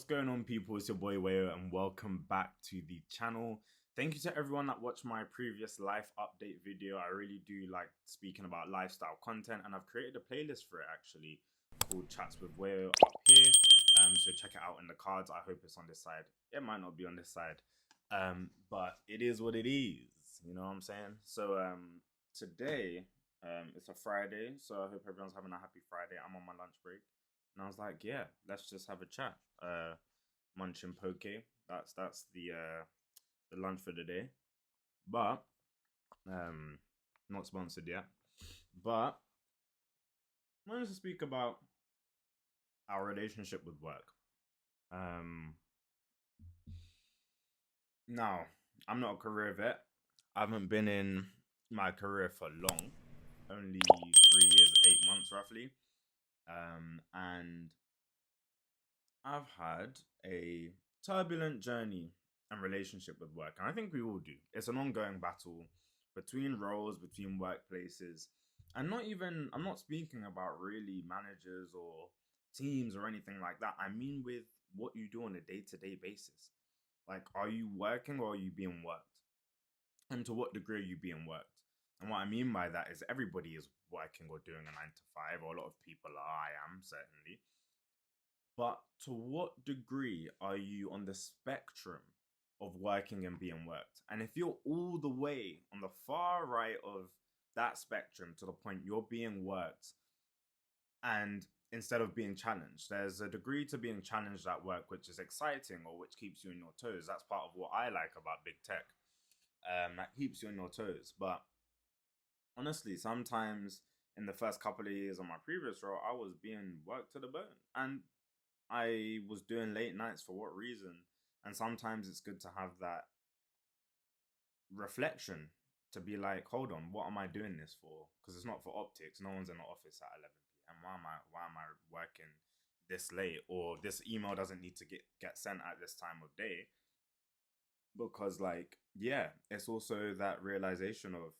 What's going on, people? It's your boy Wayo, and welcome back to the channel. Thank you to everyone that watched my previous life update video. I really do like speaking about lifestyle content, and I've created a playlist for it actually called Chats with Wayo up here. So check it out in the cards. I hope it's on this side. It might not be on this side, but it is what it is. You know what I'm saying? So today, it's a Friday, so I hope everyone's having a happy Friday. I'm on my lunch break. And I was like, yeah, let's just have a chat. Munching poke. That's the lunch for the day. But not sponsored yet. But I wanted to speak about our relationship with work. Now, I'm not a career vet. I haven't been in my career for long. Only 3 years, 8 months roughly. And I've had a turbulent journey and relationship with work, and I think we all do. It's an ongoing battle between roles, between workplaces, and I'm not speaking about really managers or teams or anything like that. I mean, with what you do on a day to day basis. Like, are you working or are you being worked? And to what degree are you being worked? And what I mean by that is everybody is working or doing a 9 to 5, or a lot of people are. I am certainly. But to what degree are you on the spectrum of working and being worked? And if you're all the way on the far right of that spectrum to the point you're being worked and instead of being challenged, there's a degree to being challenged at work which is exciting or which keeps you on your toes. That's part of what I like about big tech. That keeps you on your toes. But honestly, sometimes in the first couple of years of my previous role, I was being worked to the bone. And I was doing late nights for what reason? And sometimes it's good to have that reflection to be like, hold on, what am I doing this for? Because it's not for optics. No one's in the office at 11 p.m. Why am I working this late? Or this email doesn't need to get sent at this time of day. Because like, yeah, it's also that realization of,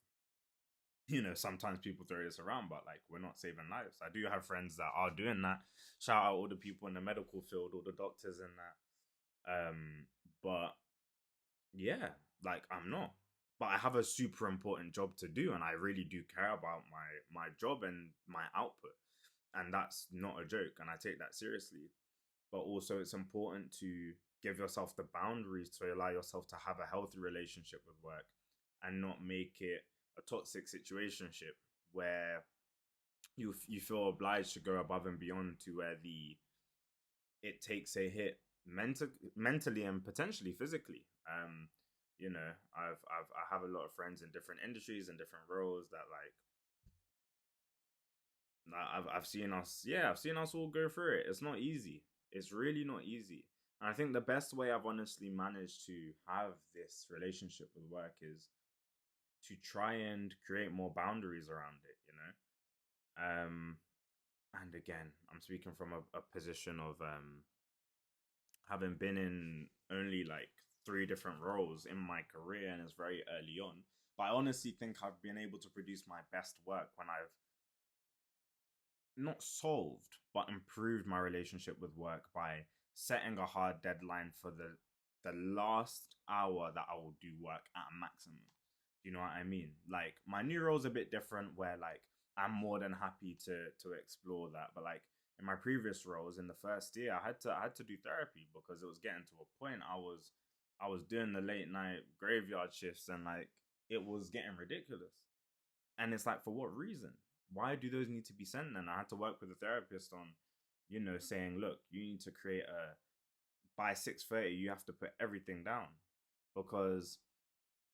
sometimes people throw this around, but like, we're not saving lives. I do have friends that are doing that. Shout out all the people in the medical field, all the doctors and that. But yeah, like, I'm not. But I have a super important job to do, and I really do care about my job and my output. And that's not a joke, and I take that seriously. But also it's important to give yourself the boundaries to allow yourself to have a healthy relationship with work and not make it a toxic situationship where you feel obliged to go above and beyond to where it takes a hit mentally and potentially physically. I have a lot of friends in different industries and different roles that like I've seen us all go through it. It's not easy. It's really not easy. And I think the best way I've honestly managed to have this relationship with work is to try and create more boundaries around it, and again, I'm speaking from a position of having been in only like 3 different roles in my career, and it's very early on. But I honestly think I've been able to produce my best work when I've not solved, but improved my relationship with work by setting a hard deadline for the last hour that I will do work at a maximum. You know what I mean? Like, my new role's a bit different where like I'm more than happy to explore that. But like in my previous roles in the first year, I had to do therapy because it was getting to a point I was doing the late night graveyard shifts, and like it was getting ridiculous. And it's like, for what reason? Why do those need to be sent then? I had to work with a therapist on, saying, look, you need to create by 6:30 you have to put everything down, because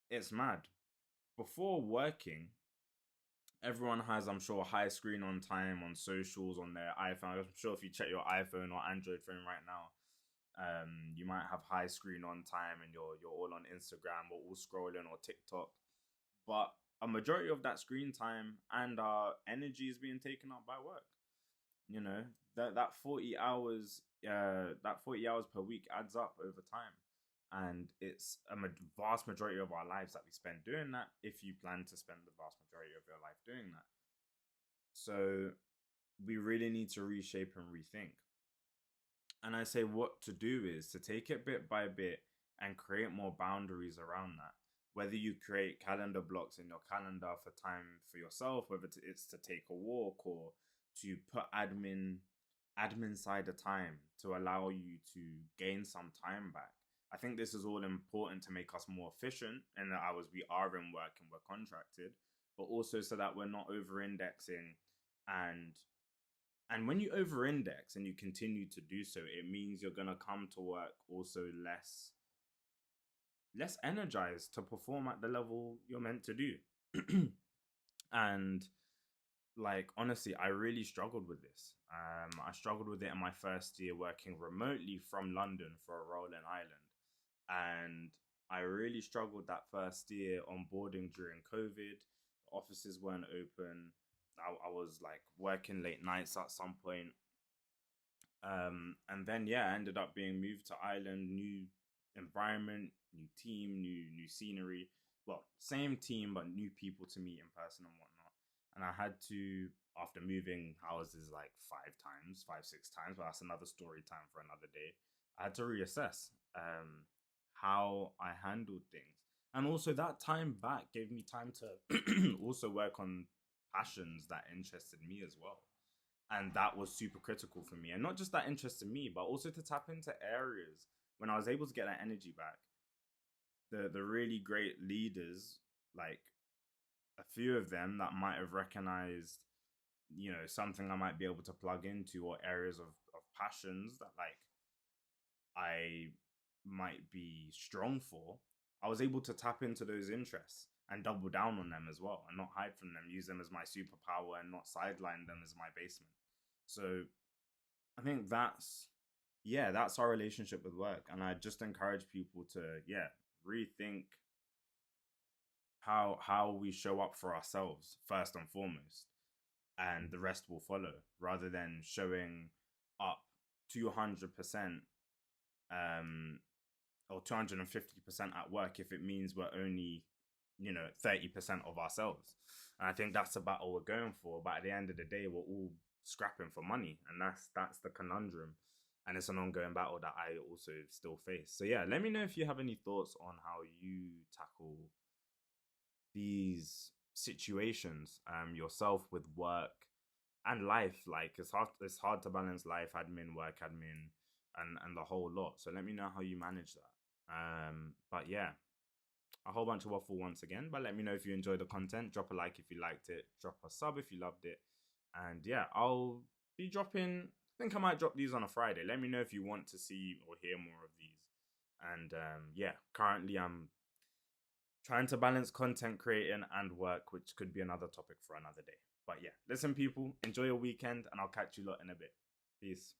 it's mad. Before working, everyone has, I'm sure, high screen on time on socials on their iPhone. I'm sure if you check your iPhone or Android phone right now, you might have high screen on time, and you're all on Instagram or all scrolling or TikTok. But a majority of that screen time and our energy is being taken up by work. That 40 hours, that 40 hours per week adds up over time. And it's vast majority of our lives that we spend doing that, if you plan to spend the vast majority of your life doing that. So we really need to reshape and rethink. And I say what to do is to take it bit by bit and create more boundaries around that. Whether you create calendar blocks in your calendar for time for yourself, whether it's to take a walk or to put admin side of time to allow you to gain some time back. I think this is all important to make us more efficient in the hours we are in work and we're contracted, but also so that we're not over indexing. And when you over index and you continue to do so, it means you're gonna come to work also less energized to perform at the level you're meant to do. And like honestly, I really struggled with this. I struggled with it in my first year working remotely from London for a role in Ireland, and I really struggled that first year onboarding during COVID. The offices weren't open. I was like working late nights at some point. And then yeah, I ended up being moved to Ireland, new environment, new team, new scenery. Well, same team but new people to meet in person and whatnot. And I had to, after moving houses like 5 times, 5, 6 times, but that's another story time for another day. I had to reassess how I handled things. And also that time back gave me time to also work on passions that interested me as well, and that was super critical for me. And not just that interested me, but also to tap into areas when I was able to get that energy back. The really great leaders, like a few of them that might have recognized, something I might be able to plug into, or areas of passions that like I might be strong for. I was able to tap into those interests and double down on them as well, and not hide from them, use them as my superpower and not sideline them as my basement. So I think that's our relationship with work. And I just encourage people to, rethink how we show up for ourselves first and foremost, and the rest will follow, rather than showing up 200% um or 250% at work if it means we're only 30% of ourselves. And I think that's the battle we're going for, but at the end of the day we're all scrapping for money, and that's the conundrum. And it's an ongoing battle that I also still face. So yeah, let me know if you have any thoughts on how you tackle these situations yourself with work and life. Like it's hard to balance life admin, work admin, and the whole lot. So let me know how you manage that. But yeah, a whole bunch of waffle once again, but let me know if you enjoyed the content. Drop a like if you liked it, drop a sub if you loved it. And yeah, I'll be dropping, I think I might drop these on a Friday. Let me know if you want to see or hear more of these. And yeah, currently I'm trying to balance content creating and work, which could be another topic for another day. But yeah, listen people, enjoy your weekend, and I'll catch you lot in a bit. Peace.